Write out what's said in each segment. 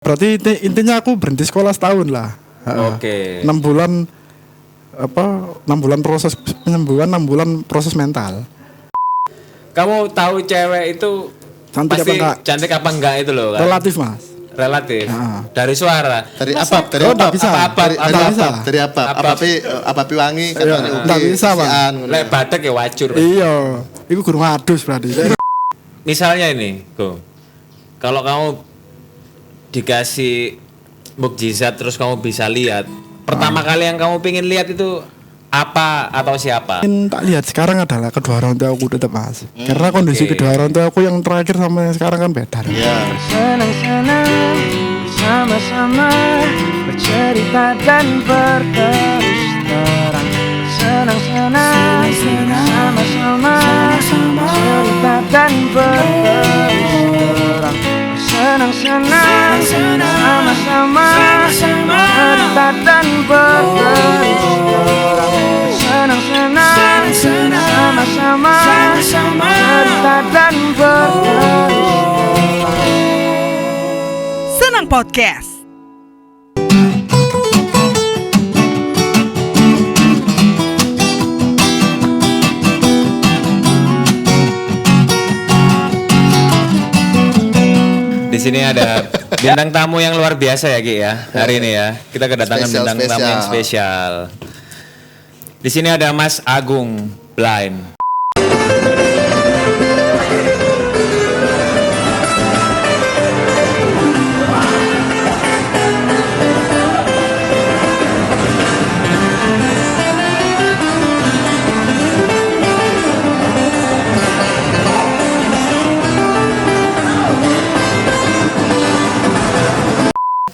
Berarti intinya aku berhenti sekolah setahun lah. Oke. 6 bulan 6 bulan proses penyembuhan, 6 bulan proses mental. Kamu tahu cewek itu Cantik pasti apa enggak? cantik apa enggak itu loh kan? Relatif, Mas. Relatif. Nah. Dari suara. Dari apa? Dari Oh, apa? enggak bisa. Dari apa? Apa wangi kan Enggak bisa, Pak. Lek badak ya wajur. Iya, itu guru ngadus berarti. Misalnya ini, Go. Kalau kamu dikasih mukjizat terus kamu bisa lihat, pertama kali yang kamu pengen lihat itu apa atau siapa? Yang tak lihat sekarang adalah kedua orang tua aku tetap, Mas. Karena kondisi Oke. kedua orang tua aku yang terakhir sama yang sekarang kan beda. Iya. Senang-senang sama-sama bercerita dan berterus terang. Senang-senang sama-sama bercerita dan berterus terang. Senang-senang sama-sama bercerita dan berterus terang. Senang-senang sama-sama bercerita dan berterus terang. Senang Podcast. Di sini ada bintang tamu yang luar biasa ya Ki ya. Hari ini ya. Kita kedatangan bintang tamu yang spesial. Di sini ada Mas Agung Blind.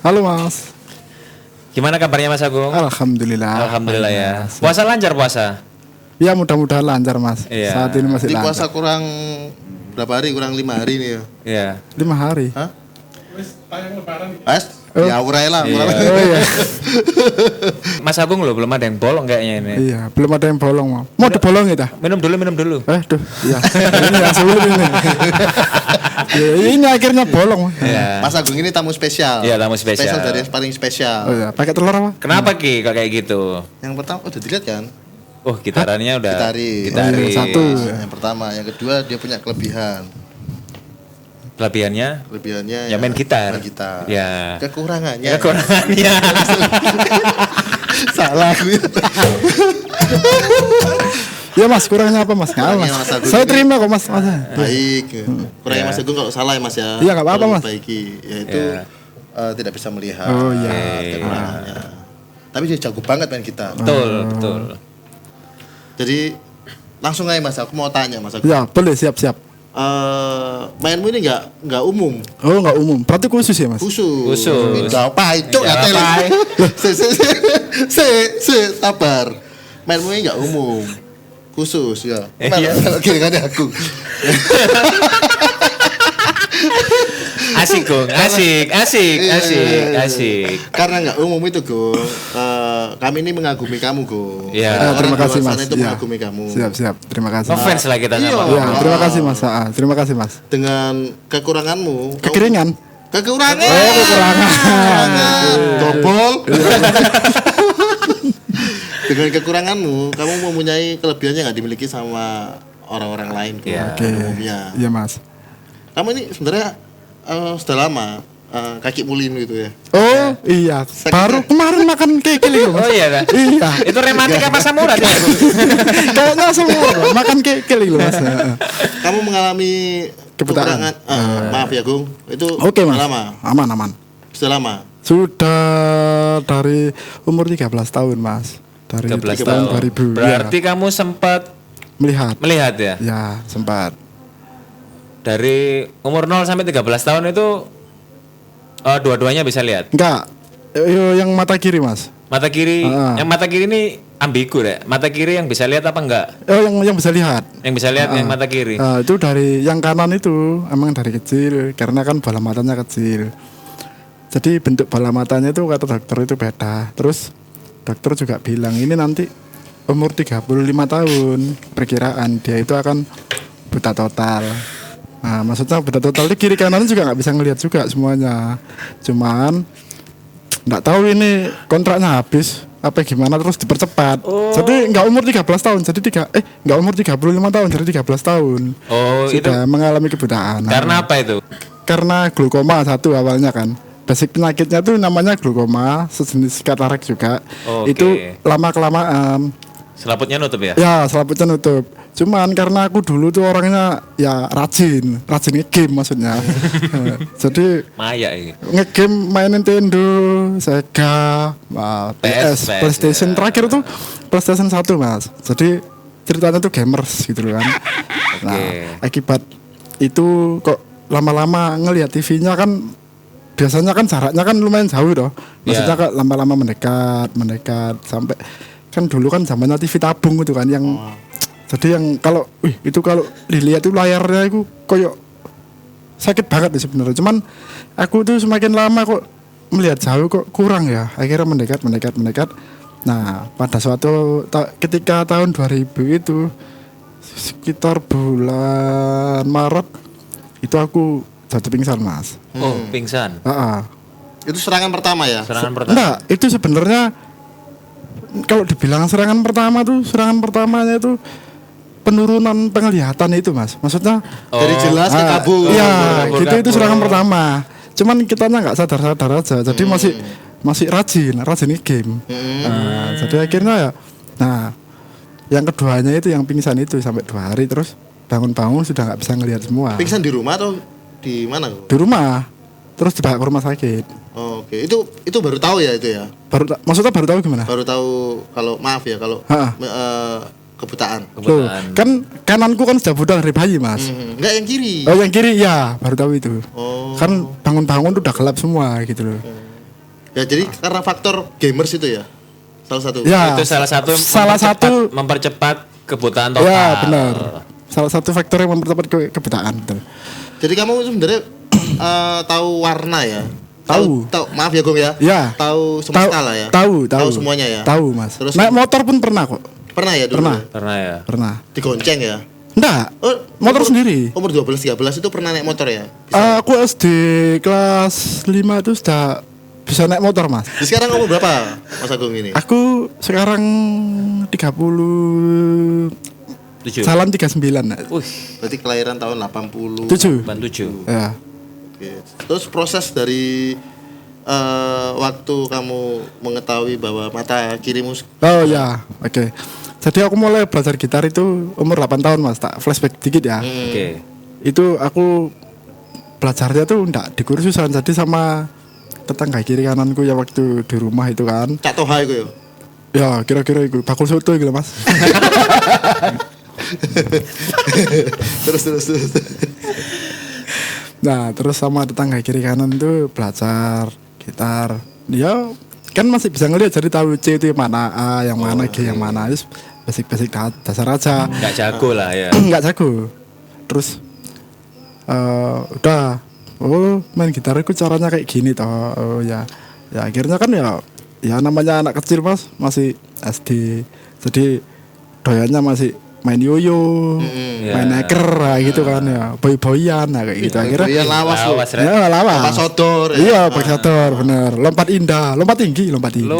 Halo, Mas. Gimana kabarnya Mas Agung? Alhamdulillah. Alhamdulillah ya. Puasa lancar puasa? Ya mudah-mudahan lancar, Mas. Iya. Saat ini masih Jadi lancar. puasa kurang berapa hari? Kurang 5 hari nih ya. Iya. 5 hari. Hah? Ya urai lah. Iya. Oh iya. Mas Agung loh belum ada yang bolong kayaknya ini. Iya, belum ada yang bolong, Mas. Mau dibolong ya, Minum dulu. Duh, iya. Ini yang sebelum ini. Ya, ini akhirnya bolong. Iya. Mas Agung ini tamu spesial. Iya, tamu spesial. Spesial dari yang paling spesial. Oh iya, pakai telur apa? Kenapa Ki kok kayak gitu? Yang pertama udah dilihat kan? Oh, gitarannya udah Gitaris. gitaris. Oh, iya, satu. Yang pertama, yang kedua dia punya kelebihan. Kelebihannya Kelebihannya ya main gitar. Main gitar. Ya. Kekurangannya. Kekurangannya. Salah aku. Ya, Mas, kurangnya apa, Mas? Nggak, Mas. Kurangnya Mas Agung Saya ini- terima kok, Mas. Baik. Kurangnya Ya. Mas Agung kalau salah ya Mas ya. Iya, nggak apa-apa, Kalau Mas. Perbaiki, yaitu Ya. tidak bisa melihat. Oh, iya. Kekurangannya. Tapi dia jago banget main gitar. Betul. Jadi langsung aja Mas, aku mau tanya Mas Agung. Ya, boleh, siap-siap. Mainmu ini nggak umum, Oh, nggak umum. Berarti khusus ya, Mas? khusus. Khusus. Ini nggak apa itu Nggak nggak tele. apa. Sabar. Mainmu ini nggak umum, khusus ya. Iya. Gini kan aku. Asik, Gung. Asik. Karena nggak umum itu Gung. Kami ini mengagumi kamu Gung. Iya. Orang Terima kasih, luar Mas. sana itu Iya. mengagumi kamu. Siap. Terima kasih. Ngefans lah kita sama Iya. kamu. Ya, terima kasih, Mas. Terima kasih, Mas. Dengan kekuranganmu. Kekeringan. Kekurangan. Oh, kekurangan. Dobol. Dengan kekuranganmu, kamu mempunyai kelebihan yang nggak dimiliki sama orang-orang lain Gung, Iya. Oke. umumnya. Iya, Mas. Kamu ini sebenarnya sudah lama kaki mulin gitu ya. Oh, iya. Baru kemarin makan kekil itu, Mas. Oh iya kan? Iya. Itu rematik apa samuran ya? Kayaknya semua makan kekil itu, Mas. Kamu mengalami Kebutaan. kekurangan. Maaf ya Gung, itu Oke, Mas. sudah lama. Aman. Sudah lama. Sudah dari umur 13 tahun, Mas. Dari 13 tahun tahun. 2000. Berarti ya. kamu sempat melihat. ya? Ya, sempat. Dari umur 0 sampai 13 tahun itu dua-duanya bisa lihat. Enggak. Yang mata kiri, Mas. Mata kiri, Ah. yang mata kiri ini ambigu ya. Mata kiri yang bisa lihat apa enggak? Oh, yang bisa lihat. Yang bisa lihat yang mata kiri. Itu dari yang kanan itu emang dari kecil karena kan bola matanya kecil. Jadi bentuk bola matanya itu kata dokter itu beda. Terus dokter juga bilang ini nanti umur 35 tahun perkiraan dia itu akan buta total. Nah, maksudnya beda total di kiri kanan juga nggak bisa ngelihat juga semuanya. Cuman nggak tahu ini kontraknya habis apa gimana terus dipercepat. Jadi nggak umur 13 tahun, jadi nggak umur 35 tahun, jadi 13 tahun. Oh, itu Sudah mengalami kebutaan. karena apa itu? Karena glaukoma satu awalnya kan. Basic penyakitnya tuh namanya glaukoma, sejenis katarak juga. Oke. Itu lama kelamaan. Selaputnya nutup ya? Ya, selaputnya nutup. Cuman karena aku dulu tuh orangnya ya rajin nge-game maksudnya. Jadi Maya ini. nge-game main Nintendo, Sega, PS, PlayStation ya. terakhir tuh PlayStation 1 Mas. Jadi ceritanya tuh gamers gitu loh kan. Nah, akibat itu kok lama-lama ngelihat TV-nya kan biasanya kan jaraknya kan lumayan jauh toh. Maksudnya kok lama-lama mendekat sampai kan dulu kan zamannya TV tabung itu kan yang jadi yang kalau itu kalau dilihat tuh layarnya itu koyo sakit banget nih sebenarnya. Cuman aku tuh semakin lama kok melihat jauh kok kurang ya. Akhirnya mendekat. Nah, pada suatu ketika tahun 2000 itu sekitar bulan Maret itu aku jatuh pingsan, Mas. Oh, pingsan. Itu serangan pertama ya? Serangan pertama. Enggak, itu sebenarnya kalau dibilang serangan pertamanya itu penurunan penglihatan itu Mas. Maksudnya dari jelas ke kabur. Iya, kabur. gitu itu serangan pertama. Cuman kitanya nggak sadar aja. Jadi masih rajin game. Nah, jadi akhirnya ya. Nah, yang keduanya itu yang pingsan itu sampai 2 hari terus bangun-bangun sudah nggak bisa ngelihat semua. Pingsan di rumah atau di mana? Di rumah. Terus dibawa ke rumah sakit. Oh, oke. Itu baru tahu ya itu ya? Maksudnya baru tahu gimana? Baru tahu kalau kebutaan. Loh, kan kananku kan sudah buta dari bayi Mas. Enggak yang kiri. Oh yang kiri ya baru tahu itu. Oh. Kan bangun-bangun tuh udah gelap semua gitu loh. Ya jadi karena faktor gamers itu ya. Salah satu. Ya, Itu salah satu mempercepat kebutaan total. ya benar. Salah satu faktor yang mempercepat kebutaan. Betul. Jadi kamu sebenarnya tahu warna ya? Tahu. Maaf ya Gong ya. Ya. Tahu semesta lah ya. Tahu semuanya ya. Tahu Mas. Terus Naik motor pun pernah kok. pernah ya dulu? Pernah ya. Pernah. Digonceng ya? Enggak. Motor sendiri. Umur 12 13 itu pernah naik motor ya? Aku SD kelas 5 itu sudah bisa naik motor Mas. Jadi sekarang umur berapa Mas Agung ini? Aku sekarang 30 Salam 39. Berarti kelahiran tahun 87. 87. Ya. Oke. Terus proses dari waktu kamu mengetahui bahwa mata kirimu Oh ya, oke. Jadi aku mulai belajar gitar itu umur 8 tahun Mas. Tak flashback dikit ya. Oke. Itu aku belajarnya tuh enggak di kursusan, jadi sama tetangga kiri kananku ya waktu di rumah itu kan. Cak Toha itu ya? Ya kira-kira itu bakul soto gitu Mas. terus. Nah terus sama tetangga kiri kanan tuh belajar gitar. Dia kan masih bisa ngeliat, jadi tahu C itu yang mana, A yang mana, G yang mana. Itu basic dasar aja. Nggak jago lah ya. Nggak jago. Terus udah main gitar itu caranya kayak gini toh. Ya akhirnya kan ya namanya anak kecil Mas, masih SD. Jadi doyannya masih main yoyo, main neker gitu kan ya, boy-boyan kayak gitu. Akhirnya Iya lawas loh. ya lawas. Lompat sodor. Iya, pakai sodor bener. Lompat indah, lompat tinggi. Lompat indah.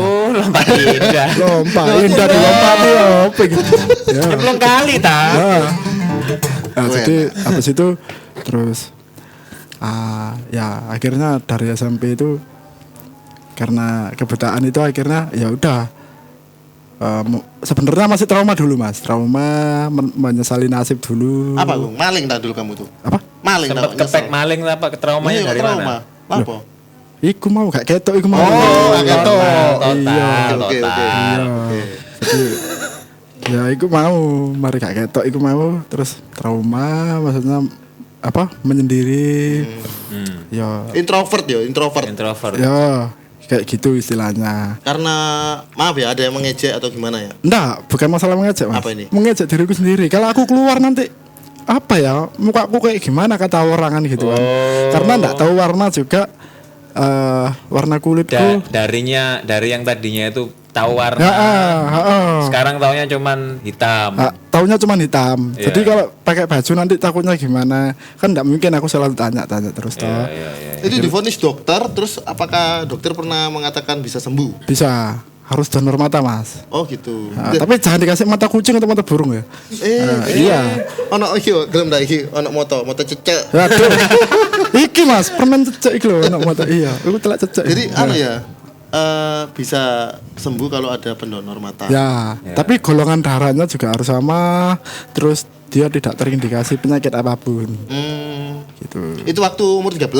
Lompat indah dilompati apa gitu. Ya. Belum kali tak. Nah, jadi habis itu terus ya akhirnya dari SMP itu karena kebutaan itu akhirnya ya udah sebenarnya masih trauma dulu Mas, menyesali nasib dulu. Apa Gung? Maling tak dulu kamu tuh? Apa? Maling tak? Sempat kepek maling apa traumanya dari mana? Apa? Iku mau gak ketok, iku mau. Oh, gak ketok. Total. Oke. Jadi ya iku mau, mari gak ketok iku mau, terus trauma maksudnya apa? Menyendiri. Ya Introvert. ya kayak gitu istilahnya. Karena maaf ya, ada yang mengejek atau gimana ya? Enggak, bukan masalah mengejek Mas. Apa ini? Mengejek diriku sendiri. Kalau aku keluar nanti apa ya, mukaku kayak gimana kata orang kan gitu kan. Karena enggak tahu warna juga warna kulitku. Dari yang tadinya itu tahu warna. Sekarang taunya cuman hitam. Taunya cuman hitam. Iya. Jadi kalau pakai baju nanti takutnya gimana? Kan enggak mungkin aku selalu tanya-tanya terus toh. Iya. Itu divonis dokter, terus apakah dokter pernah mengatakan bisa sembuh? Bisa. Harus donor mata, Mas. Oh gitu. Tapi jangan dikasih mata kucing atau mata burung ya. Iya. Ono iki gelem ndak iki ono moto cecek. Aduh. Iki Mas, permen cecek iki lho ono mata. Iya, aku telak cecek. Jadi ya bisa sembuh kalau ada pendonor mata. Ya, tapi golongan darahnya juga harus sama. Terus dia tidak terindikasi penyakit apapun. Gitu. Itu waktu umur 13.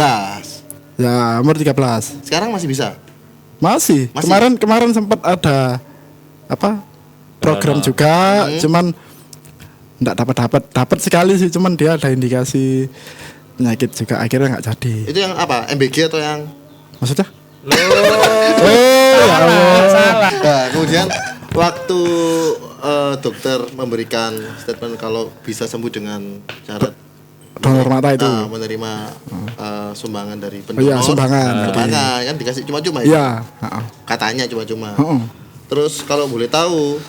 Ya, umur 13. Sekarang masih bisa? Masih. Kemarin sempat ada program juga, cuman enggak dapat sekali sih, cuman dia ada indikasi penyakit juga akhirnya enggak jadi. Itu yang apa? MBG atau yang Maksudnya? Salah. Nah, kemudian waktu dokter memberikan statement kalau bisa sembuh dengan cara Donor mata itu. Menerima sumbangan dari pendonor. Iya, sumbangan. Kan dikasih cuma-cuma ya. Iya, Katanya cuma-cuma. Terus kalau boleh tahu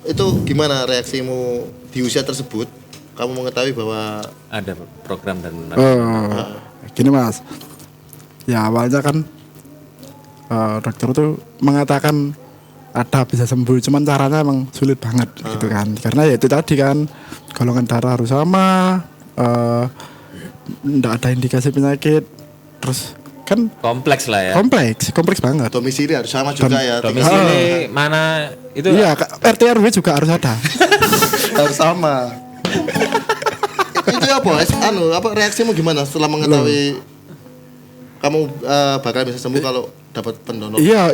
itu gimana reaksimu di usia tersebut? Kamu mengetahui bahwa ada program dan gini Mas. Ya awalnya kan dokter itu mengatakan ada bisa sembuh, cuman caranya emang sulit banget gitu kan. Karena ya itu tadi kan golongan darah harus sama. Nggak ada indikasi penyakit, terus kan kompleks lah ya. kompleks banget. domisili harus sama juga ya. Domisili mana itu? Iya, RT RW juga harus ada. Harus sama. Itu apa reaksimu gimana setelah mengetahui kamu bakal bisa sembuh kalau dapat pendonor? Iya.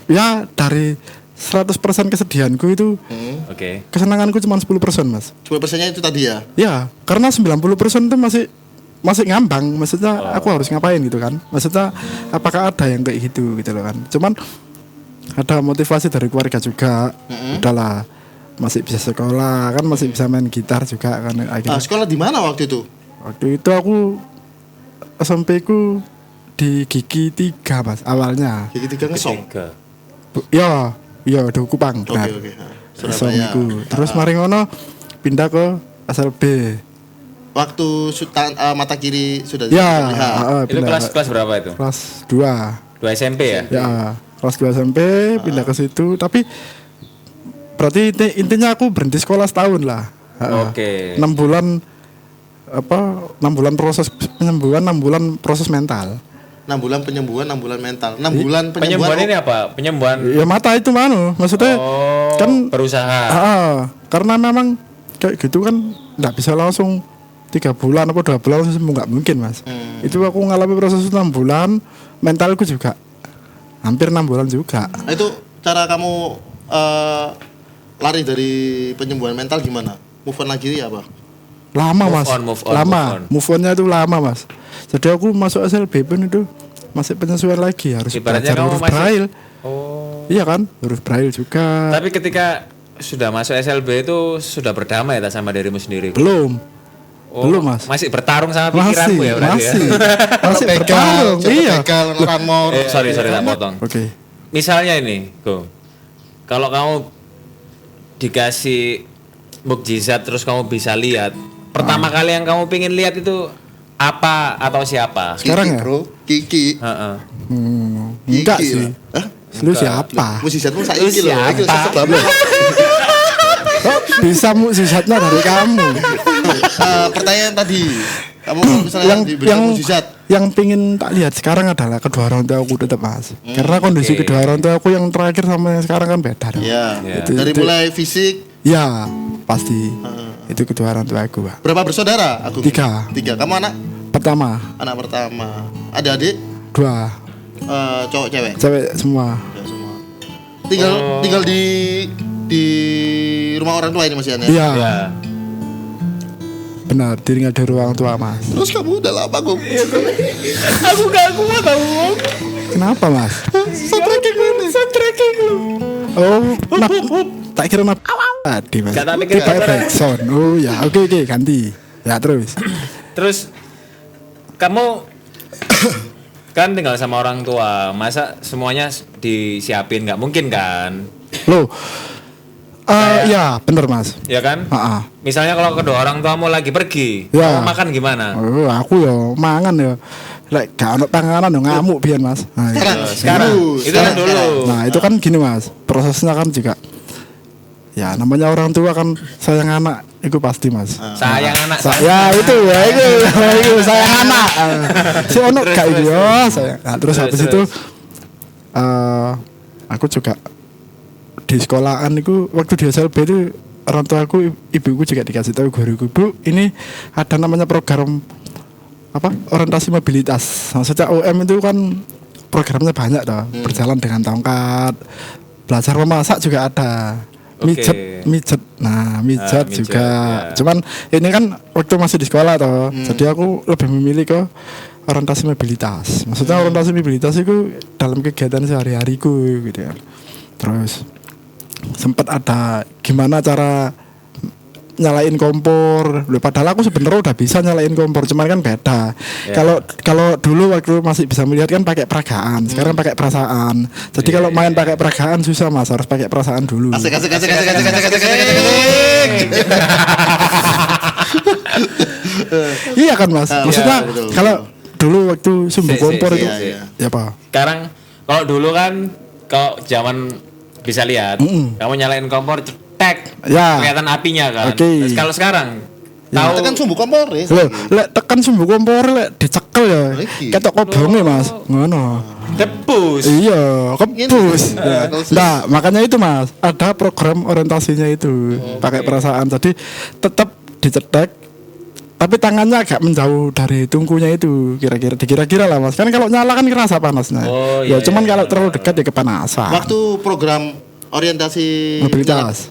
Ya dari 100% kesedihanku itu Oke. kesenanganku cuma 10% Mas. 10%-nya itu tadi ya? Ya, karena 90% itu masih ngambang. Maksudnya aku harus ngapain gitu kan. Maksudnya apakah ada yang kayak gitu loh kan. Cuman ada motivasi dari keluarga juga. Udahlah, masih bisa sekolah kan, masih bisa main gitar juga kan. Sekolah di mana waktu itu? Waktu itu aku SMP ku di Gigi 3 Mas awalnya. Gigi 3 ngesong. Iya, di Kupang. Oke. Surabaya. Terus mari ngono pindah ke SLB. Waktu mata kiri sudah Ya, terlihat. Itu kelas berapa itu? Kelas 2. 2 SMP ya? Ya, kelas 2 SMP pindah ke situ, tapi berarti intinya aku berhenti sekolah setahun lah. Oke. 6 bulan 6 bulan proses penyembuhan, 6 bulan proses mental. 6 bulan penyembuhan, 6 bulan mental. 6 bulan Penyembuhan ini apa? Penyembuhan Ya mata itu maksudnya kan berusaha. Karena memang kayak gitu kan nggak bisa langsung 3 bulan apa 2 bulan langsung sembuh, nggak mungkin Mas. Itu aku ngalami proses 6 bulan, mentalku juga hampir 6 bulan juga. Itu cara kamu lari dari penyembuhan mental gimana? Move on lagi ya apa? Lama Mas. Move on-nya itu lama Mas. Jadi aku masuk SLB pun itu masih penyesuaian lagi, harus Ibaratnya belajar huruf braille. Iya kan, huruf braille juga. Tapi ketika sudah masuk SLB itu sudah berdamai tak sama dirimu sendiri? Belum Mas. Masih bertarung sama pikiranmu ya berarti ya? Masih bertarung. Iya. Sorry tak potong. Oke. Misalnya ini, kalau kamu dikasih mukjizat terus kamu bisa lihat, pertama kali yang kamu pengen lihat itu apa atau siapa? Sekarang ya? Bro, Kiki. Enggak Kiki sih. lah. Lu siapa? Mukjizatmu saiki lho. Iki Siapa? Bisa mukjizatnya dari kamu. Pertanyaan tadi. Kamu misalnya diberikan mukjizat. Yang pingin tak lihat sekarang adalah kedua orang tua aku tetap Mas. Karena kondisi kedua orang tua aku yang terakhir sama yang sekarang kan beda dong. Iya. Dari mulai fisik. Ya, pasti. Itu kedua orang tua aku, Pak. Berapa bersaudara? Aku 3. Kamu anak Pertama. Anak pertama. Ada adik? 2. Cowok cewek? Cewek semua. Ya, semua. Tinggal di rumah orang tua ini Mas Ian ya? Iya. Ya. Benar, tinggal di ruang tua Mas. Terus kamu udah lama Gum? Aku gak kuat tahu. Kenapa Mas? Soundtracking mana? Oh, tak kira tadi Mas. Gak tak pikir Tiba backsound. Oh ya, oke ganti. Ya terus. Terus kamu kan tinggal sama orang tua. Masa semuanya disiapin nggak mungkin kan? Loh. Ya bener Mas. Ya kan? Misalnya kalau kedua orang tuamu lagi pergi, ya. kamu makan gimana? Aku ya mangan ya. Lek gak ono panganan yo ngamuk pian Mas. Nah, sekarang itu kan dulu. Nah, itu kan gini Mas. Prosesnya kan juga ya namanya orang tua kan sayang anak itu pasti Mas. Sayang anak. Ya itu sayang anak. Si ono gak itu yo sayang. Nah, terus habis itu aku juga di sekolahan itu waktu di SLB itu orang tua aku ibuku juga dikasih tahu guruku, Bu, ini ada namanya program orientasi mobilitas. Maksudnya OM itu kan programnya banyak toh, berjalan dengan tongkat, belajar memasak juga ada. Mijet juga. Ya. Cuman ini kan waktu masih di sekolah toh. Jadi aku lebih memilih ke orientasi mobilitas. Maksudnya orientasi mobilitas itu dalam kegiatan sehari-hariku gitu ya. Terus sempat ada gimana cara nyalain kompor. Padahal aku sebenarnya udah bisa nyalain kompor, cuman kan beda. Kalau dulu waktu masih bisa melihat kan pakai peragaan, sekarang pakai perasaan. Jadi kalau main pakai peragaan susah Mas, harus pakai perasaan dulu. Asik. Iya kan Mas. Maksudnya kalau dulu waktu sumbu kompor itu ya Pak. Sekarang kalau dulu kan kalau zaman bisa lihat, kamu nyalain kompor kelihatan apinya kan. Terus kalau sekarang tahu tekan sumbu kompor ya. Lek tekan sumbu kompor lek dicekel ya. Ketok kobonge Mas. Ngono. Kebus. Iya, kebus. Nah, makanya itu Mas, ada program orientasinya itu pakai perasaan. Jadi tetap dicetek tapi tangannya agak menjauh dari tungkunya itu kira-kira lah Mas. Kan kalau nyala kan kerasa panasnya. Cuman kalau terlalu dekat ya kepanasan. Waktu program orientasi mobilitas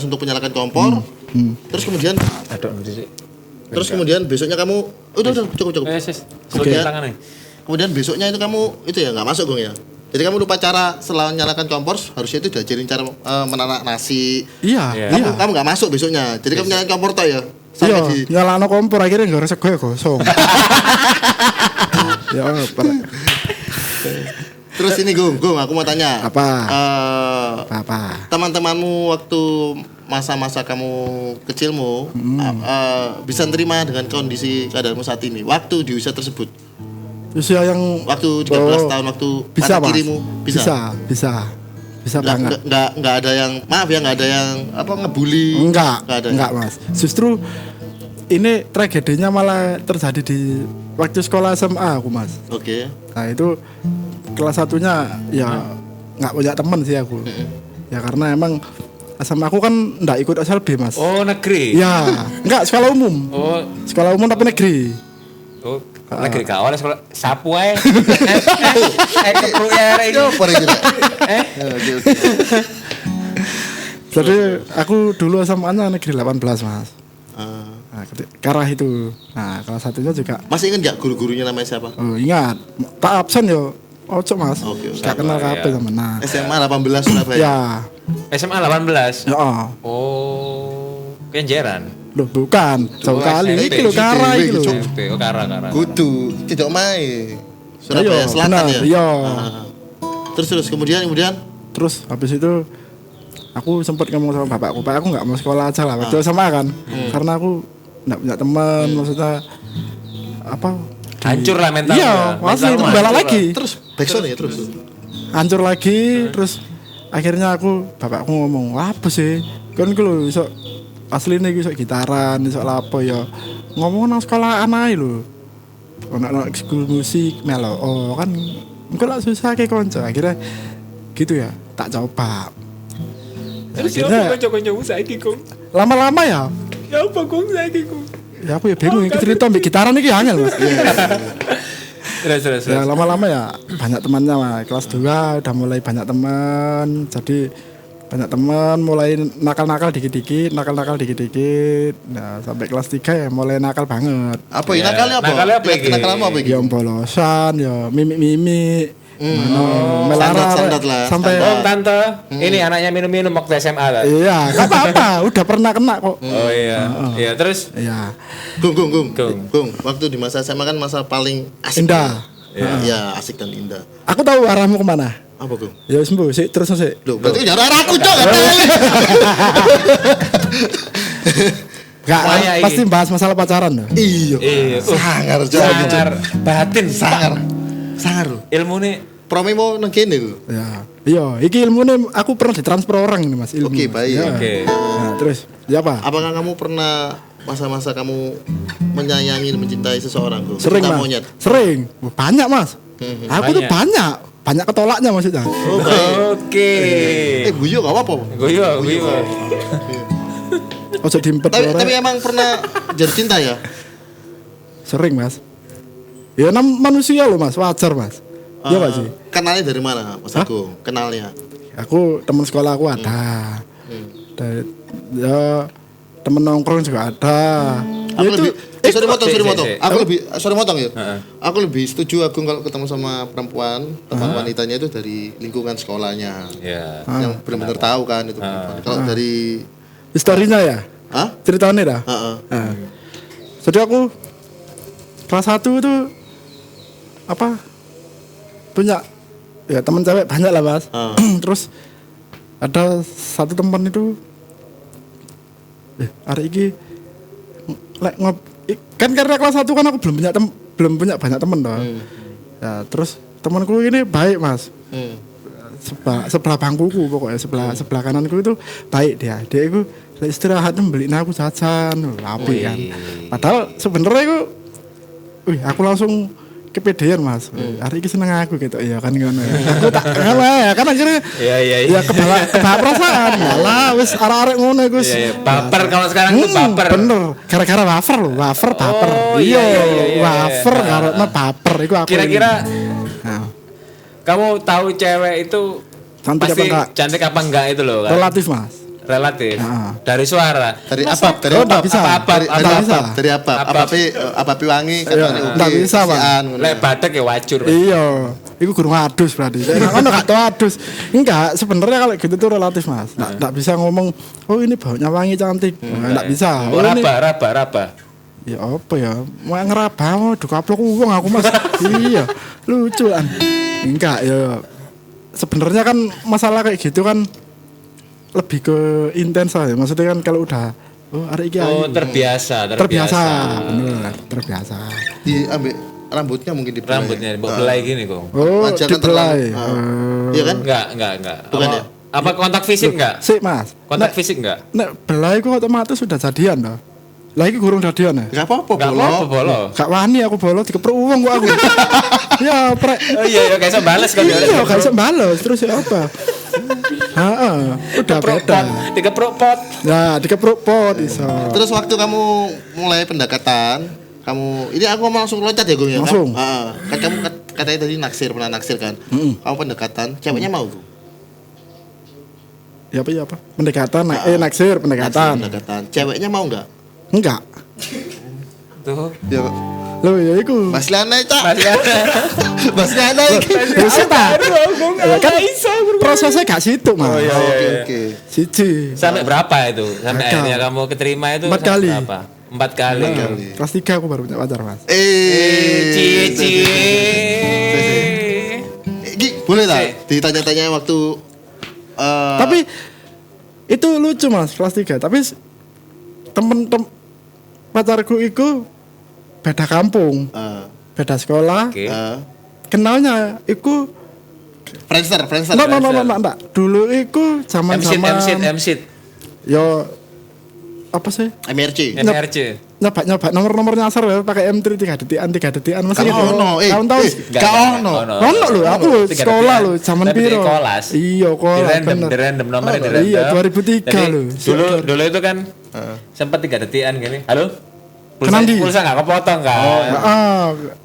untuk menyalakan kompor. Terus kemudian besoknya kamu udah cukup. Kemudian besoknya itu kamu itu ya nggak masuk Gong ya. Jadi kamu lupa cara setelah menyalakan kompor harusnya itu diajarin cara menanak nasi. Iya. Kamu nggak masuk besoknya. Jadi kamu nyalakan kompor toh ya. Nyalano kompor akhirnya nggak resek gue kosong. Ya Terus ini Gung, aku mau tanya. Apa? Teman-temanmu waktu masa-masa kamu kecilmu bisa terima dengan kondisi keadaanmu saat ini waktu di usia tersebut? Usia yang waktu 13 tahun waktu bisa kirimu bisa banget. Enggak ada yang enggak ada yang ngebully. Enggak Mas. Justru ini tragedinya malah terjadi di waktu sekolah SMA aku Mas. Oke. Nah itu kelas 1-nya ya nggak punya teman sih aku. Ya karena emang SMA aku kan nggak ikut SLB Mas. Oh negeri? Ya enggak sekolah umum. Oh sekolah umum tapi negeri. Oh negeri kau oleh sekolah sapu aja. Kepruk ya itu. Jadi aku dulu SMA-nya negeri 18 Mas. Nah, Karah itu. Nah, kelas 1-nya juga. Masih ingat enggak guru-gurunya namanya siapa? Oh, ingat. Tak absen yo. Ojo Mas. Gak kenal kabeh sama. Nah, SMA 18 Surabaya. Ya. SMA 18. Ya. Oh, Kenjeran. Loh, bukan. Jauh kali iki lho Karah iki lho. Oh, Karah. Kudu, tidak main. Surabaya Selatan ya. Iya. Terus kemudian terus habis itu aku sempat ngomong sama bapakku, Pak, aku nggak mau sekolah aja lah, waktu sama kan, karena aku nggak punya teman, maksudnya hancur lah mental. Iya, masih balik lagi. Terus backsound ya terus. Hancur lagi, terus akhirnya bapakku ngomong, apa sih, kan kalau iso asli nih iso gitaran, iso lapo ya, ngomong nang sekolah anai lo, anak ekskul musik melo, kan, enggak lah susah kayak konco, akhirnya gitu ya, tak coba. Akhirnya lama-lama ya. Ya apa Kong saiki Kong? Ya aku ya bingung iki cerita mbek gitaran iki angel Mas. Terus. Ya lama-lama ya banyak temannya Mas. Kelas 2 udah mulai banyak teman. Jadi banyak teman mulai nakal-nakal dikit-dikit. Nah, sampai kelas 3 ya mulai nakal banget. Apa ya nakalnya apa? Nakalan apa iki? Ya bolosan, ya mimik-mimik. Standar lah. Sampai tante, ini anaknya minum-minum waktu SMA lah. Iya, enggak apa-apa, udah pernah kena kok. Oh iya. Iya, terus? Iya. Gung. Waktu di masa SMA kan masa paling asik. Indah. Ya, asik dan indah. Aku tahu arahmu kemana. Apa Gung? Ya sembuh sih terus sih. Loh, berarti jangan arahku cok katanya. Enggak, pasti bahas masalah pacaran loh. Iya. Sangar cok. Sangar batin Sangar loh. ilmu nih. Promi mau nang kene lho. Ya. Iya, iki ilmune aku pernah ditransfer orang ini Mas, ilmu. Oke, baik. Ya. Oke. Nah, terus ya apa? Apakah kamu pernah masa-masa kamu menyayangi dan mencintai seseorang Gung? Sering Cinta Mas. monyet. Sering. Banyak Mas. Aku tuh banyak ketolaknya maksudnya. Oh, baik. Oke. Guyu gak apa-apa. Guyu. Ojo diempet Tapi emang pernah jatuh cinta ya? Sering Mas. Ya manusia loh Mas, wajar Mas. Iya gak sih? Kenalnya dari mana Mas Agung? Kenalnya? Aku teman sekolah aku ada. Dari ya temen nongkrong juga ada. Aku lebih sorry motong. si. Aku lebih sorry motong ya. Aku lebih setuju Agung kalau ketemu sama perempuan, teman wanitanya itu dari lingkungan sekolahnya. Ya. Yang benar-benar tahu kan itu perempuan. Kalau dari Historinya ya? hah? Ceritanya dah. Nah. Jadi aku kelas 1 itu apa? Punya ya teman cewek banyak lah Mas. Terus ada satu teman itu hari ini kan karena kelas 1 kan aku belum punya banyak teman toh. Ya, terus temanku ini baik Mas. Sebelah bangkuku pokoknya sebelah kananku itu baik dia itu istirahat beliin aku jajan rapi kan. Padahal sebenarnya aku langsung kepedean Mas. Hari ini seneng aku gitu ya kan ngono. Aku tak kalah ya kan akhirnya ya kebawa perasaan. Yalah wis arek-arek ngono iku. Baper kalau sekarang tuh baper. Bener. Gara-gara wafer lho, wafer baper. Iya, wafer karena baper iku aku. Kira-kira kamu tahu cewek itu cantik pasti apa enggak? cantik apa enggak itu loh kan? Relatif Mas. Relatif. Dari suara. Dari apa? Dari enggak bisa. Dari apa? Apa wangi katanya oke. Enggak bisa, Pak. Lek badak ya wacur. Iya. Iku gurung adus berarti. Ono gak tau adus. Enggak, sebenarnya kalau gitu tuh relatif Mas. Enggak bisa ngomong, "Oh, ini baunya wangi cantik." Enggak bisa. Oh, raba. Ya apa ya? Mau ngeraba mau dikaplok uang aku Mas. Iya, lucuan. Enggak ya. Sebenarnya kan masalah kayak gitu kan lebih ke intens aja. Maksudnya kan kalau udah hari ini terbiasa. Bener, terbiasa. Diambil rambutnya mungkin dibelai. Rambutnya belai gini kok. Oh, dibelai. Iya kan? Enggak. Bukan ya? Apa kontak fisik enggak? Sik Mas. Kontak fisik enggak? Nek belai ku otomatis sudah jadian toh. Lagi gurung jadian ya? Enggak apa-apa bolo. Gak wani aku bolo dikepruk uang gua aku. Ya, prek. Oh iya gak bisa bales kan. Iya, gak bisa bales. Terus ya apa? Udah beda. Dikepruk pot. Nah, dikepruk pot iso. Terus waktu kamu mulai pendekatan, ini aku mau langsung loncat ya Gung ya? Langsung. Kan kamu katanya tadi pernah naksir kan? Kamu pendekatan, ceweknya mau Gung? Ya apa? Pendekatan, naksir pendekatan. Ceweknya mau enggak? Enggak. Tuh. Ya. Loh ya iku. Mas Lana Cak. Mas Lana iki. Kan prosesnya gak situ Mas. Oh iya. Oke. Siji. Sampai berapa itu? Sampai akhirnya kamu keterima itu 4 kali. Berapa? 4 kali. Kelas 3 aku baru punya pacar Mas. Cie. Boleh tak ditanya-tanya waktu Tapi itu lucu Mas, kelas 3. Tapi temen pacarku itu beda kampung, beda sekolah. Kenalnya itu Friendster. Enggak. Dulu itu zaman-zaman MC. Yo apa sih? MRC. Nyoba nomor nyasar ya pakai M3 3 detikan masih gitu. Tahun-tahun ono lho aku sekolah lho zaman piro. Iya, kelas bener. Di random nomornya di random. Iya, 2003 lho. Dulu itu kan sempat 3 detikan gini. Halo? Pulsa enggak kepotong kan?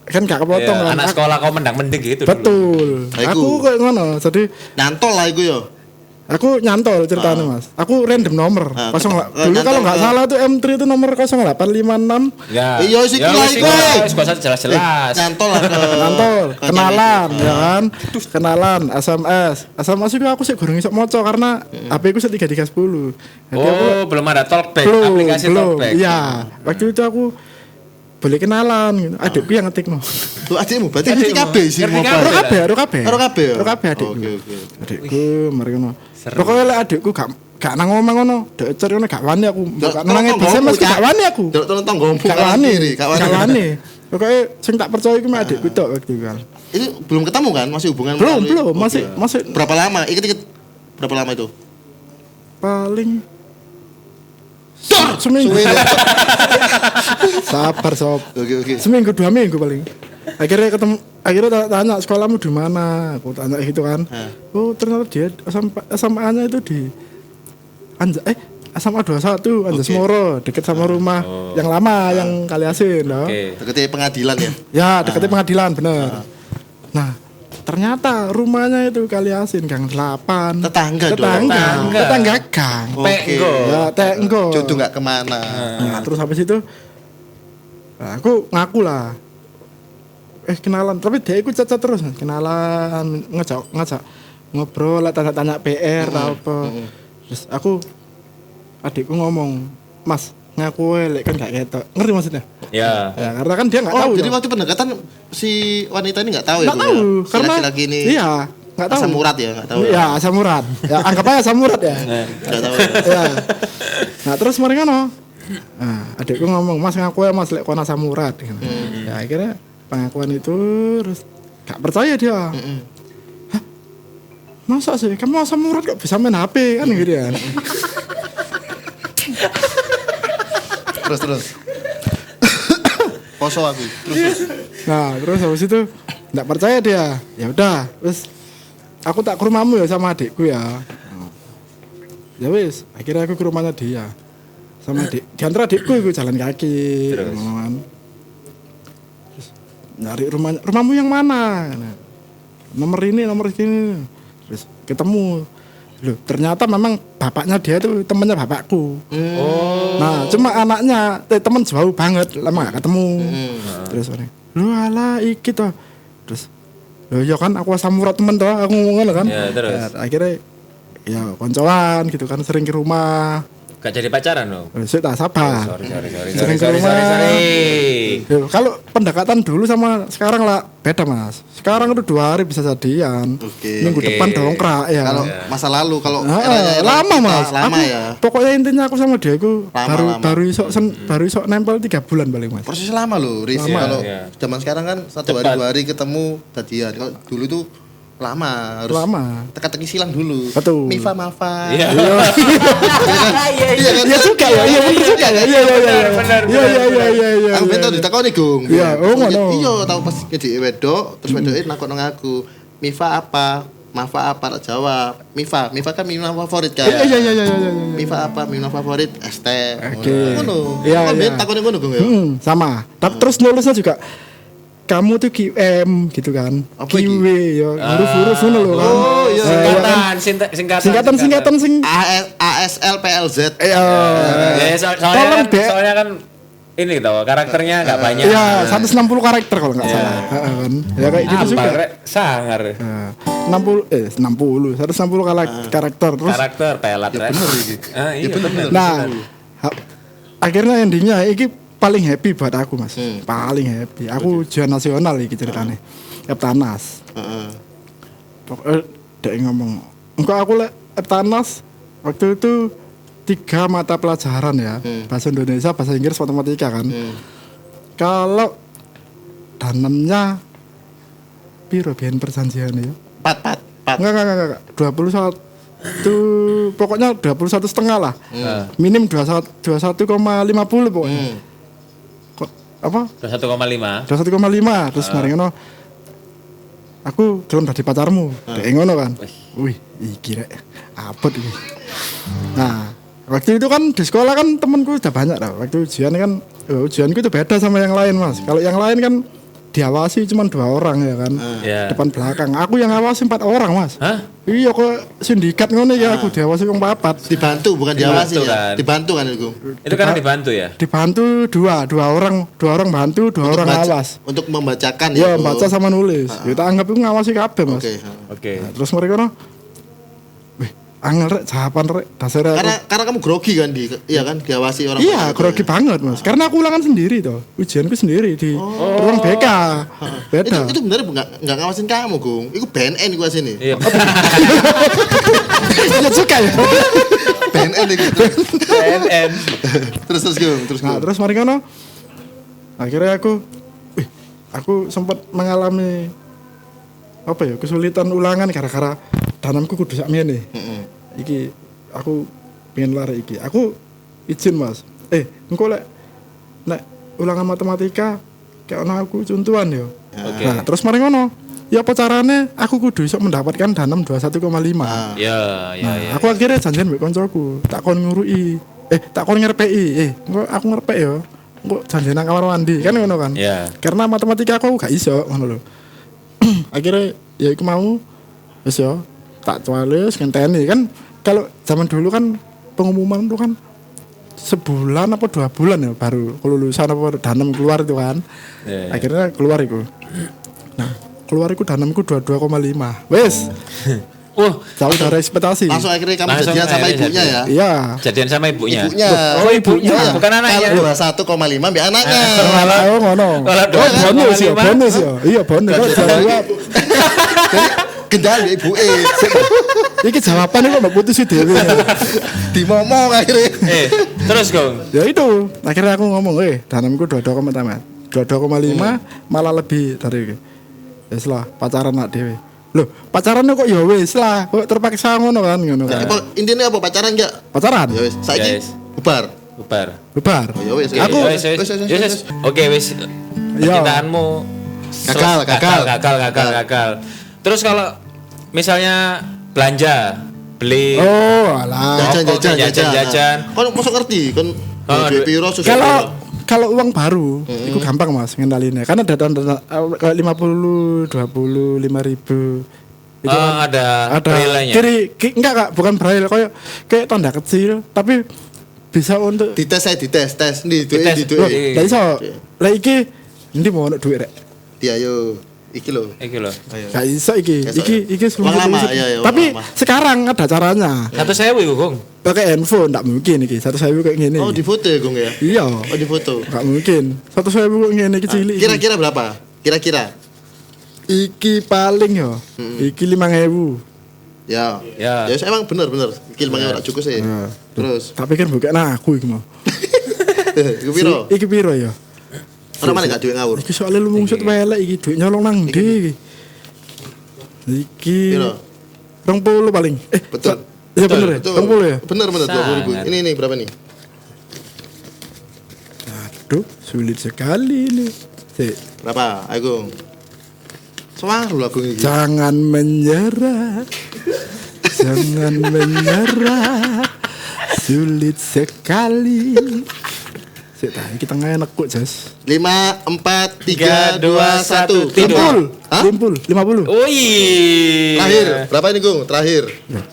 Kan enggak kepotong kan. Anak sekolah kau mending gitu. Betul. Aku kayak ngono. Jadi nyantol lah iku yo. Aku nyantol ceritanya Mas. Aku random nomor. Dulu kalau nggak salah tuh M3 itu nomor 0856. Ya. Iya sih lah iku. Jelas. Nyantol lah. Kenalan ya kan. Kenalan SMS itu aku sih gurung iso maca karena HP ku sik 3 10. Oh, belum ada talkback, aplikasi talkback. Iya. Waktu itu aku boleh kenalan gitu. Adikku yang ngetikno. Tuh adikmu berarti ngerti kabeh sih Ngerti mobile. Karo kabeh. Karo kabeh. Adikku. Oke. Adikku mari ngono. Pokoke lek adikku gak nang omah ngono, dek ngono gak wani aku. Gak nang bisa Mas gak wani aku. Delok tolong tanggomu Gak wani. Pokoke sing tak percaya iku mek adikku tok waktu itu kan. Itu belum ketemu kan? Masih hubungan Belum, masih berapa lama? Ikut berapa lama itu? paling seminggu. Sabar sob. Oke. Seminggu 2 minggu paling. Akhirnya tanya sekolahmu di mana? Aku tanya gitu kan. Oh ternyata dia SMA-nya itu di SMA 21 Anjasmoro, deket sama rumah yang lama yang Kaliasin, no? Deketnya pengadilan ya? Ya, deketnya pengadilan, bener. Nah, ternyata rumahnya itu Kaliasin Gang 8. Tetangga gang. Oke. Ya, tenggo. Jodoh nggak kemana? Nah, terus habis itu aku ngaku lah. Kenalan, tapi dia ikut cacat terus, kenalan, ngajak ngobrol, tanya PR atau apa. Terus adikku ngomong, Mas, ngaku lek kan gak ketok. Ngerti maksudnya? Ya, karena kan dia nggak tahu. Jadi waktu pendekatan si wanita ini nggak tahu ya? Nggak tahu, ya? karena laki-laki ini. Iya, nggak tahu. Asam urat ya, nggak tahu. Iya, asam urat. Ya, anggap aja asam urat ya. Nggak tahu. Ya. Nah, terus mereka adikku ngomong, Mas ngaku ya Mas lek kon asam urat. Ya akhirnya pengakuan itu terus gak percaya dia. Hah? Masa sih kamu asam urat kok bisa main HP kan gitu ya. Terus. Poso aku. Terus. Nah, terus habis itu enggak percaya dia. Ya udah, terus aku tak ke rumahmu ya sama adikku ya. Ya wis, akhirnya aku ke rumahnya dia. Sama adik. Di antara adikku itu jalan kaki. Terus. Terus nyari rumahmu yang mana? Nomor ini. Terus ketemu. Loh, ternyata memang bapaknya dia itu temannya bapakku. Nah, cuma anaknya teman jauh banget, lama gak ketemu. Terus lu alah iki toh. Terus loh ya kan aku asam urat temen toh, aku ngomong kan. Ya, terus. Akhirnya ya koncoan gitu kan, sering ke rumah. Gak jadi pacaran dong? Saya tak sabar. Sorry. Sering ke rumah. Kalau pendekatan dulu sama sekarang lah beda Mas. Sekarang itu 2 hari bisa jadian. Minggu depan dongkrak ya. Kalau masa lalu kalau lama Mas. Lama aku, ya. Pokoknya intinya aku sama dia aku baru isok nempel 3 bulan paling Mas. Proses lama loh, Riz. Kalau zaman sekarang kan 1 hari 2 hari ketemu jadian. Kalau dulu tuh lama, harus teka-teki silang dulu. Betul. Mifa Mafa. Iya. Iya suka ya. Iya bener suka ya. Iya. Iya. Aku beto ditakoni, Gung. Iya, ngono. Iya, tau pas ke wedok, terus wedoke nakon nang aku. Mifa apa? Mafa apa tak jawab. Mifa kan minuman favorit kan. Iya. Mifa apa? Minuman favorit es teh. Oke. Ngono. Iya. Takoni ngono, Gung ya. Sama. Terus nulisnya juga kamu tuh QM gitu kan. QW ya, huruf-huruf ngono lho kan. Oh iya. Singkatan sing ASL PLZ. Soalnya kan ini tau karakternya nggak banyak. Iya, 160 karakter kalau nggak salah. Kan. Ya kayak gitu juga. Sangar. 160 karakter terus. Karakter pelat. Ya bener iki. Iya bener. Nah, akhirnya endingnya iki paling happy buat aku Mas. Paling happy. Aku ujian nasional iki ceritane. Eptanas. Pokoknya dia ngomong, "Engko aku lek Eptanas waktu itu 3 mata pelajaran ya. Bahasa Indonesia, bahasa Inggris, matematika kan. Kalau danemnya piro biyen perjanjian ya? 4. Enggak. 21 pokoknya 21,5 lah. Minim 21,50 pokoknya. Apa? 1,5 terus mari ngono aku gelem dadi pacarmu dek ngono kan wih iki rek abot iki. Nah waktu itu kan di sekolah kan temenku udah banyak lah waktu ujian kan ujianku itu beda sama yang lain Mas. Kalau yang lain kan diawasi cuma 2 orang ya kan depan belakang, aku yang ngawasi 4 orang Mas. Iya kok sindikat ngono ya aku diawasi wong 4. Dibantu bukan diawasi ya. Dibantu kan itu. Itu karena dibantu ya? Dibantu 2 orang bantu, 2 orang ngawas. Untuk membacakan ya. Iya, baca sama nulis. Kita anggap itu ngawasi kabeh Mas. Oke. Nah, terus mereka wih, angel rek jawaban rek dasar aku. Karena kamu grogi kan iya kan diawasi orang. Iya, grogi banget Mas. Karena aku ulangan sendiri toh. Ujianku sendiri di ruang BK. Beda. Itu bener enggak ngawasin kamu, Gung. Itu BNN gua sini. Iya. Iya juga ya. BNN itu. BNN. Terus Gung, Nah, terus mari kono. Akhirnya aku sempat mengalami apa ya kesulitan ulangan gara-gara danamku kudu sak ngene. Iki aku pengen lari iki. Aku izin Mas. Engko lek nek ulangan matematika kayak ana aku contohan ya. Oke. Nah, terus mari ngono. Ya apa carane aku kudu iso mendapatkan danam 21,5. Ya. Aku akhirnya janjian mbek koncoku, tak kon ngurui. Tak kon ngerpeki. Engko aku ngerpek ya. Engko janjian nang kamar mandi kan ngono kan. Ya. Karena matematika aku gak iso ngono lho. Akhirnya ya iku mau wis ya tak cuales ngenteni kan kalau zaman dulu kan pengumuman itu kan sebulan apa 2 bulan ya baru kelulusan apa danam keluar itu kan. Akhirnya keluar itu. Nah, keluar itu danamku 22,5. Wes. Jauh dari ekspektasi. Langsung akhirnya kamu jadian sama ibunya ya? Iya. Jadian sama ibunya. Oh, ibunya. Bukan anaknya. Kalau 21,5 biar anaknya. Oh, ngono. Kalau bonus ya, bonus ya. Iya, bonus. Gendal ibu Iki jawabannya kok mbak putus dhewe. Dimomong akhirnya. Terus Gong. Ya itu, akhirnya aku ngomong, danamku 22,5 malah lebih dari iki. Wis lah, pacaran nak dhewe. Loh, pacarannya kok ya wis lah, kok terpaksa ngono kan. Intinya apa pacaran enggak? Pacaran. Ya wis, saiki bubar. Oh ya wis. Aku wis. Oke, wis. Percintaanmu gagal. Terus kalau misalnya belanja, beli jajan. Kon mosok ngerti kon duit piro kalau uang baru itu gampang Mas ngendalinnya karena ada kayak 50 20 5.000 itu ada braille-nya. Enggak Kak, bukan braille kayak tanda kecil tapi bisa untuk dites nih duit. Lah iso. Lah iki endi mau ono duit rek. Iya yo. Iki lho. Gak iso iki. Iki lama. Tapi sekarang ada caranya. 1.000 iku, Gong. Pakai handphone enggak mungkin iki. 1.000 kayak gini. Oh, di foto ya, Gong ya? Iya. Oh, di foto. Enggak mungkin. 1.000 kok ngene iki cilik. Kira-kira berapa? Kira-kira. Iki paling yo. Iki 5.000. Ya. Ya emang bener. Iki 5.000 ora cukup sih. Terus. Tak pikir bukan aku iki mau. Iki piro ya? Orang mana gak duit ngawur? Iki soalnya lu mungsut welek iki duit nyolong nang ndi iki. Piro? 20 paling. Betul. Iya bener ya? 20 ya? Bener 20.000. Ini berapa nih? Aduh, sulit sekali ini. Berapa? Agung. Sewaru lagu ini. Jangan menyerah. Sulit sekali. Kita nggak enak kok Jas. 5, 4, 3, 2, 1 Timpul 50. Terakhir berapa ini Gung? Terakhir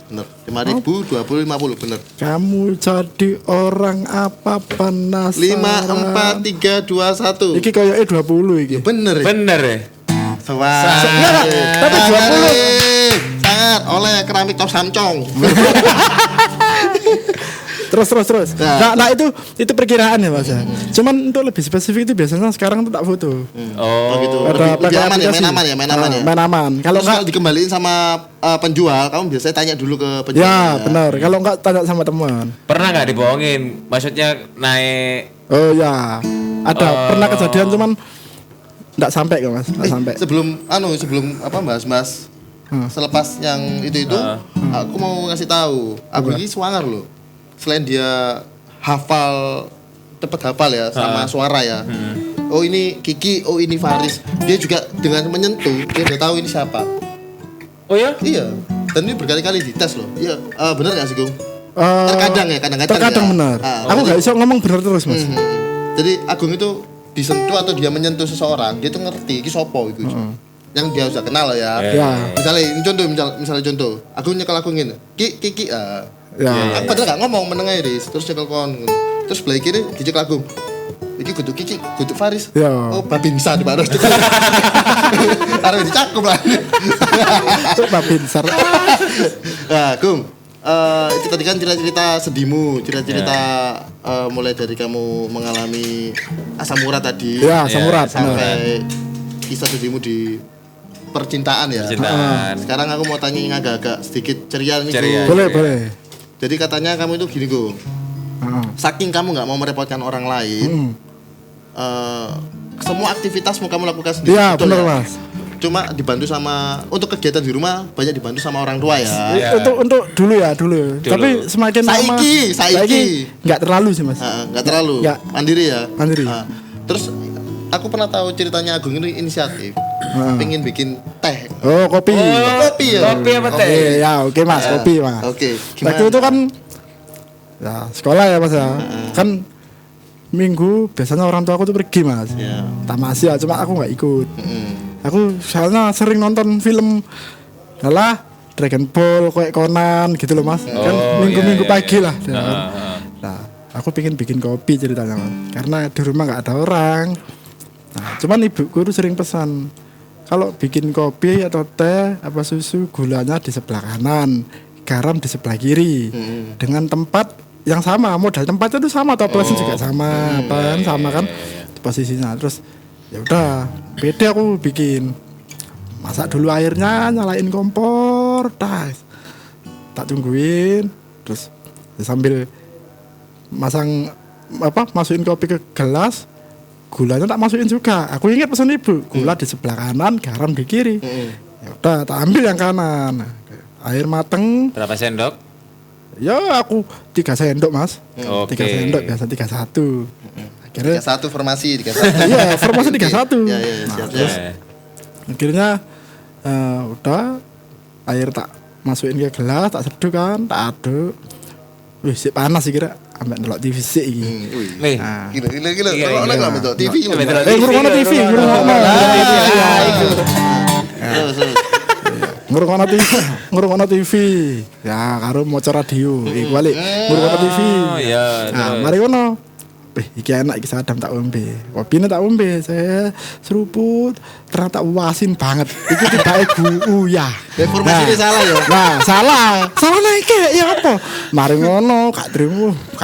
bener 5.000, 20, 50 bener. Kamu jadi orang apa penasaran? 5, 4, 3, 2, 1 Iki kayaknya 20 iki. Bener ya? Tapi 20 sangat oleh keramik top samcong. Terus. Nah itu perkiraan ya Mas ya. Cuman untuk lebih spesifik itu biasanya sekarang tuh tak foto. Oh gitu. Ada lebih aman ya, main aman. Kalau enggak dikembaliin sama penjual, kamu biasanya tanya dulu ke penjual. Ya, benar. Kalau enggak tanya sama teman. Pernah enggak dibohongin? Maksudnya naik. Oh ya. Ada pernah kejadian cuman enggak sampai kok Mas, enggak sampai. Sebelum bahas selepas yang itu aku mau ngasih tahu. Aku ini swanger loh. Selain dia cepet hafal ya sama suara ya. Oh ini Kiki, oh ini Faris. Dia juga dengan menyentuh dia udah tahu ini siapa. Oh ya? Iya. Dan ini berkali-kali dites loh. Iya, benar nggak sih Gung? Terkadang ya. Benar. Aku nggak bisa ngomong benar terus Mas. Jadi Agung itu disentuh atau dia menyentuh seseorang, dia tuh ngerti iki sopo iku. Yang dia sudah kenal loh ya. Misalnya contoh, Agung nyekel Agung ngene. Kiki aku padahal gak ngomong meneng ae terus nyekel kon. Terus belah kiri dicekel Agung. Iki kudu Kiki, kudu Faris. Oh, babinsa di baros. Arep dicakup lah. Itu babinsar. Nah, Gung, itu tadi kan cerita-cerita sedihmu, cerita-cerita mulai dari kamu mengalami asam urat tadi. Ya, asam urat. Sampai kisah sedihmu di percintaan ya. Sekarang aku mau tanya yang agak-agak sedikit ceria nih. Boleh. Jadi katanya kamu itu gini Go. Saking kamu nggak mau merepotkan orang lain, semua aktivitasmu kamu lakukan sendiri. Iya, benar Mas. Cuma dibantu sama untuk kegiatan di rumah banyak dibantu sama orang tua ya. Untuk dulu. Tapi semakin lama saiki nggak terlalu sih Mas. Nggak terlalu. Mandiri ya. Mandiri. Terus aku pernah tahu ceritanya Agung ini inisiatif. Pengen bikin teh. Oh, kopi. Kopi ya. Kopi apa teh? Ya, oke Mas, kopi Mas. Oke. Waktu itu kan ya sekolah ya Mas ya. Kan minggu biasanya orang tua aku tuh pergi Mas. Tamasya, cuma aku nggak ikut. Aku soalnya sering nonton film Dragon Ball, kayak Conan gitu loh Mas. Kan minggu-minggu pagi lah. Nah, aku pengen bikin kopi ceritanya Mas. Karena di rumah nggak ada orang. Nah, cuman ibuku tuh sering pesan, kalau bikin kopi atau teh apa susu, gulanya di sebelah kanan, garam di sebelah kiri, dengan tempat yang sama, modal tempatnya tuh sama, toplesnya juga sama, sama kan posisinya. Terus ya udah, beda aku bikin, masak dulu airnya, nyalain kompor, tak tungguin, terus ya sambil masukin kopi ke gelas. Gulanya tak masukin juga. Aku ingat pesan ibu, gula di sebelah kanan, garam di kiri. Ya udah, tak ambil yang kanan. Air mateng. Berapa sendok? Ya aku 3 sendok Mas. 3 sendok biasa 31. Akhirnya 31 formasi 31. Iya, formasi 31. Iya, Terus akhirnya udah air tak masukin ke gelas, tak seduh kan, tak aduk. Wih, sih panas sih kira. Ambek ndelok TV sik iki. Gila. Kalau ana enggak betul TV lho. Ngurungono TV, ngurungono TV. Ya, karo maca radio. Iku balik ngurungono TV. Nah, mari ngono. Iki enak iki sadam tak ombe. Kopine tak ombe, saya seruput, ternyata wasin banget. Iki tibake ya. Informasinya salah ya. Nah, salah naik ya apa? Mari ngono, gak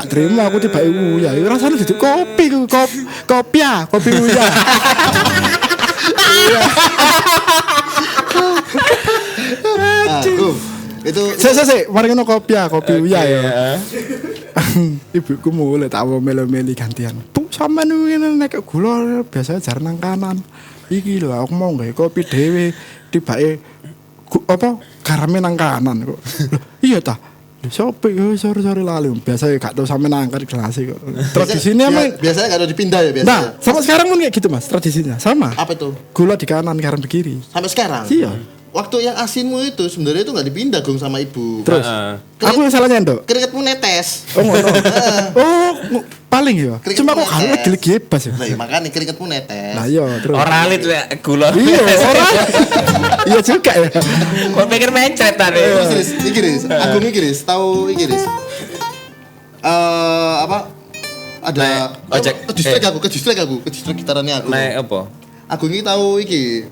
terima aku tibake ya. Rasane duduk kopi kopi uya. Itu sik mari ngono kopi uya ya. Ibuku mulai tak melo-meli gantian. Bu, sampean ngene nek gula biasa jar nang kanan. Iki lho aku mau gawe kopi dhewe tibake garame nang kanan kok. Iya ta. Sopo sore lalu biasa gak tau sampe angkat gelas kok. Tradisinya biasanya gak ada dipindah ya biasanya. Nah, sampai sekarang pun kayak gitu Mas, tradisinya sama. Apa itu? Gula di kanan, garam di kiri. Sampai sekarang? Iya. Waktu yang asinmu itu sebenarnya itu nggak dipindah Gong sama ibu. Terus aku yang salahnya Ndok. Keringetmu netes. Oh ngono. Paling ya. Cuma kok kalau geli bebas ya. Nah, makanya keringetmu netes. Nah iya terus. Ora alit lek gula. Iya, ora. Iya juga ya. Kok pikir mencret tadi. Iki Riz, aku mikir Riz, tahu iki Riz. Apa? Ada ojek. Ke distrik gitarannya aku. Naik apa? Aku ini tahu iki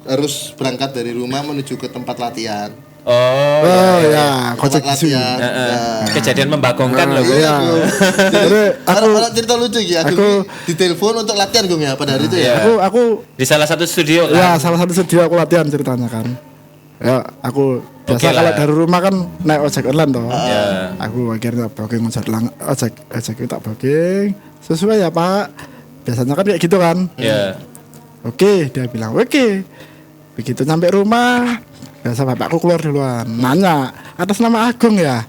harus berangkat dari rumah menuju ke tempat latihan. Ya, tempat latihan. Kejadian membagongkan loh. Iya. Ada cerita lucu gitu. Aku ditelepon untuk latihan Gong ya pada hari itu ya. Aku di salah satu studio kan. Ya, salah satu studio aku latihan ceritanya kan. Ya, aku biasa kalau dari rumah kan naik ojek online toh. Aku akhirnya booking ojek itu tak booking sesuai ya Pak. Biasanya kan kayak gitu kan. Iya. Oke, dia bilang oke. Begitu sampai rumah, biasa bapakku keluar duluan, nanya atas nama Agung ya.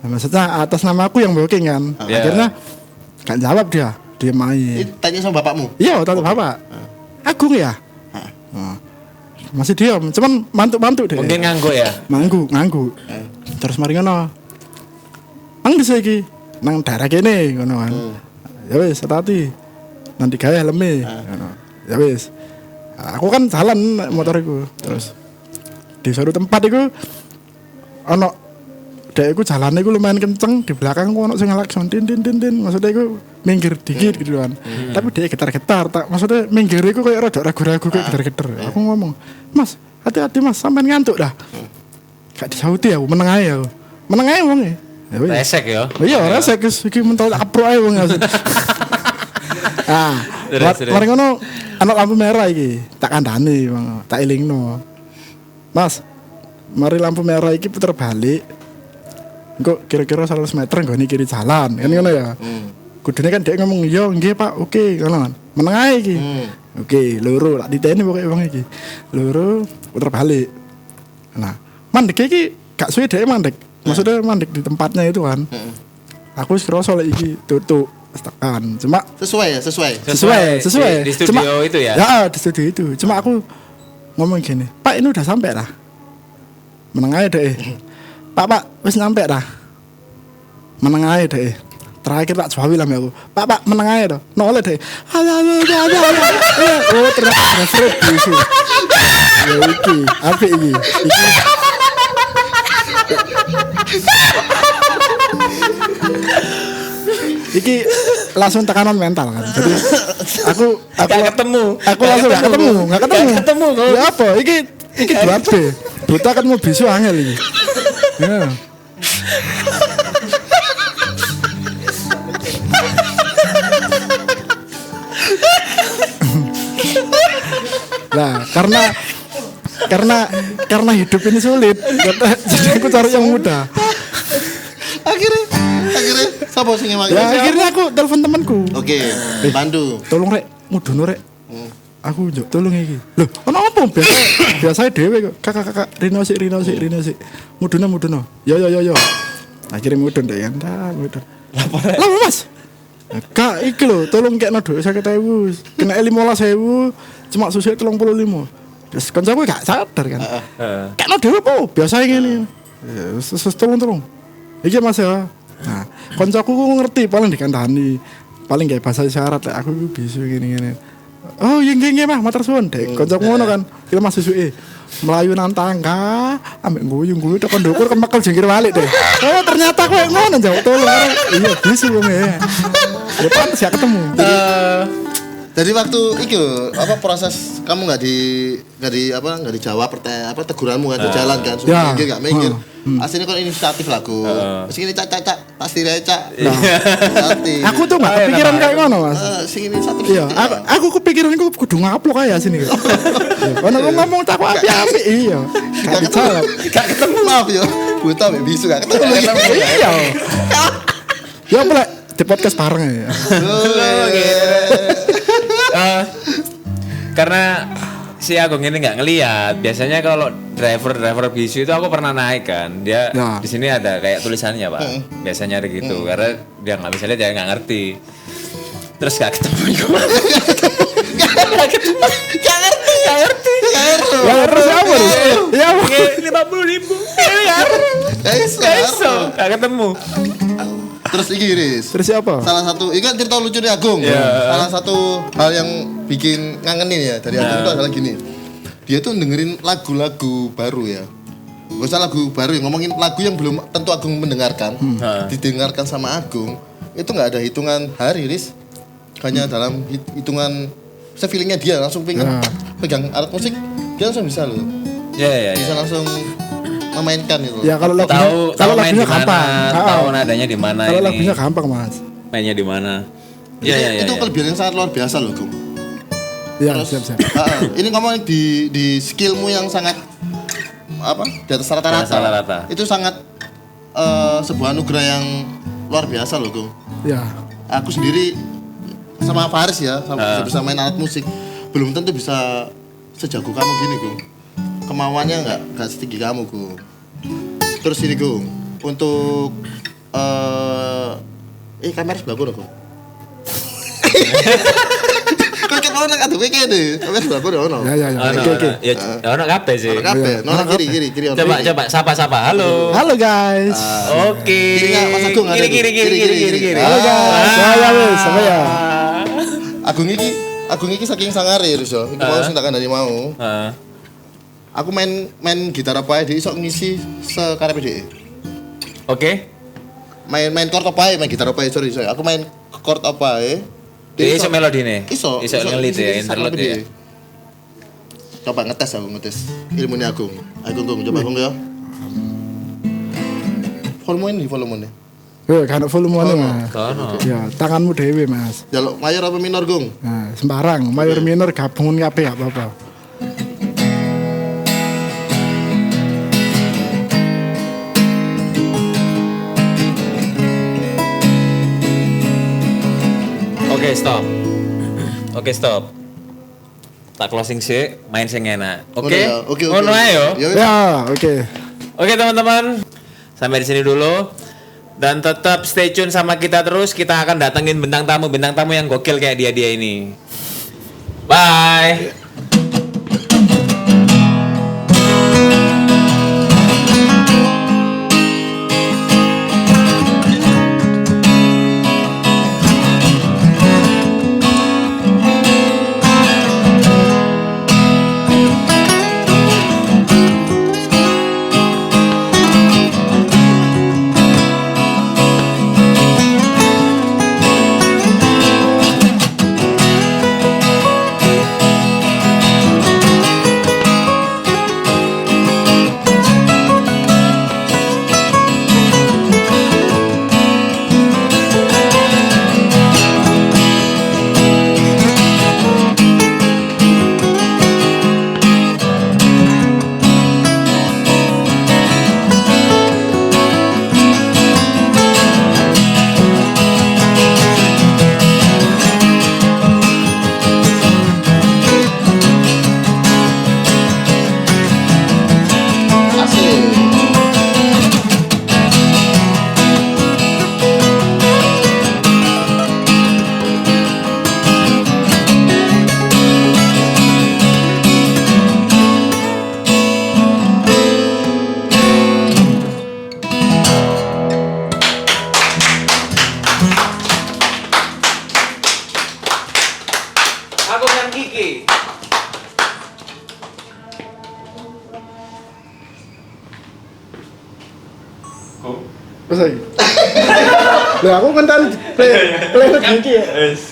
Maksudnya atas nama aku yang booking kan. Akhirnya gak jawab dia main. Tanya sama bapakmu? Iya, tanya bapak. Agung ya. Masih diam, cuman mantuk deh. Mungkin nganggu ya. Nganggu. Terus mari ngono. Nang bisa iki, nang daerah kene ngono kan. Ya wis, hati. Nanti gawe helme ngono. Ya wis. Aku kan jalan motor iku. Terus di suatu tempat iku ono dek iku jalane iku lumayan kenceng, di belakang ku ono sing ngelakson tin. Maksudnya iku minggir dikit gitu kan. Tapi dia getar-getar, maksudnya minggir iku kayak rada ragu-ragu kayak getar-getar. Aku ngomong, "Mas, hati-hati Mas, sampean ngantuk dah." Gak disauti aku, meneng ae aku. meneng ae wong e. Ya wis. Resek ya. Iya, resek iki mentol aprok ae wong. Ah, mari ngono ana lampu merah iki, tak kandhani, tak elingno. Mas, mari lampu merah iki puter balik. Engko kira-kira 100 meter nggone kiri jalan, kan ngono ya. Kudune kan dhek ngomong, "Yo, nggih Pak, oke," ngono kan. Meneng ae iki. Oke, loro tak diteni pokoke wong iki. Loro puter balik. Nah, mandek iki gak suwe dhek mandek. Maksudnya mandek di tempatnya itu kan. Aku wis kerasa lek iki tutuk. Tekan, cuma sesuai. Di studio cuma, itu ya? Ya, di studio itu. Cuma aku ngomong gini, Pak ini udah sampai dah. Meneng aja deh. Pak, wis nyampe dah. Meneng aja deh. Terakhir tak jawab lah aku. Pak, meneng aja dah. Noleh deh. Oh, ternyata bisu. Ya iki, apik iki. Iki langsung tekanan mental kan. Jadi aku gak ketemu. Aku langsung gak ketemu. Ya apa? Iki 2B. Buta kan mau bisu angel iki. Ya. Nah, karena hidup ini sulit, jadi aku cari yang mudah. Akhirnya siapa sing ngewangi? Ya akhirnya aku telepon temanku. Oke, bantu. Tolong rek, mudono rek. Aku njuk tolong iki. Loh, ono apa? Biasa dhewe kok. Kakak Rino sik. Mudono. Yo. Akhirnya mudun deh kan. Mudun. Lah Mas. Kak iki lho, tolong kekno dhuwit 50.000. Kena 15.000, cuma susu 35. Terus kancaku gak sadar kan. Kekno dhewe po, biasa ngene. Ya, tolong. Iki Mas ya. Nah, kancaku ngerti paling dikandani. Paling gak bahasa isyarat lek aku bisu gini. Oh, nggih Mah, matur suwun, Dek. Kancaku ngono kan. Iki Mas susuke. Melayu nang tangga, ambek guyu tekan ndukur kemekel jengkir balik deh. Oh, ternyata kowe ngono jauh tolong. Iya, bisu wong e. Ya pantes ya ketemu. Jadi waktu itu proses kamu nggak dijawab teguranmu kan jalan kan, sudah minggir nggak minggir. Aslinya kan inisiatif lagu. Sing ini cak pasti cak. Aku tuh nggak kepikiran kayak ngono Mas. Sing inisiatif. Iya, aku kepikiran aku kudu ngaplok aja sini. Ono ngomong tak api-api iya. Gak ketemu maaf ya. Buta mbek bisu gak ketemu. Iya. Ya boleh di podcast bareng ya. Karena si Agung ini nggak ngelihat. Biasanya kalau driver bisu itu aku pernah naik kan. Dia di sini ada kayak tulisannya Pak. Biasanya ada gitu. Karena dia nggak bisa lihat, dia nggak ngerti. Terus gak ketemu. Gak ngerti. Ya terus apa? Ya 50.000. Gak ketemu. Terus iki Riz. Terus siapa? Salah satu, ini kan cerita lucu dari Agung. Salah satu hal yang bikin ngangenin ya dari Agung itu adalah gini. Dia tuh dengerin lagu-lagu baru ya. Gak usah lagu baru ya, ngomongin lagu yang belum tentu Agung mendengarkan. Didengarkan sama Agung, itu gak ada hitungan hari Riz. Hanya dalam hitungan, feelingnya dia langsung pengen pegang alat musik, dia langsung bisa loh. Bisa langsung memainkan itu. Ya kalau lagunya gampang, tahu nadanya di mana. Kalau lagunya gampang Mas. Mainnya di mana? Itu kelebihan yang sangat luar biasa loh, Gung. Iya, siap. Ini ngomong di skillmu yang sangat di atas rata-rata. Itu sangat sebuah anugerah yang luar biasa loh, Gung. Iya. Aku sendiri sama Faris ya, bisa main alat musik, belum tentu bisa sejago kamu gini, Gung. Kemauannya nggak setinggi kamu, Gung. Terus ini, Gung, untuk kamera sebelah gue, Gung. Kau kan orang ada WK deh, kamera sebelah gue, ono. Ya. Ya, ono kabeh sih. Ono kiri. Coba sapa. Halo guys. Oke. Kiri. Halo guys. Sama ya. Agung iki saking sangare Riso. Iki mau sing tak kandhani mau. Aku main gitar apa ae iso ngisi sekarepe dhek. Oke. Main chord apa ae, main gitar apa ae, sorry. Aku main chord apa ae. Iso melodine. Iso ngelit ya, interlude ya. Coba ngetes ilmunya Agung. Agung coba Agung ya. volumenya. Kan volume Mas. Kono. Ya, tanganmu dhewe Mas. Jaluk mayor apa minor, Gung? Nah, sembarang, mayor minor gabungan kabeh gak apa-apa. Oke, stop. Tak closing sih, main sing enak. Oke? Oke. Ngono ae yo. Ya, oke. Oke, teman-teman. Sampai di sini dulu. Dan tetap stay tune sama kita terus. Kita akan datengin bintang tamu yang gokil kayak dia ini. Bye. Aku kan Kiki. Terus lagi. Lah aku kan tadi play Kiki ya. Wis.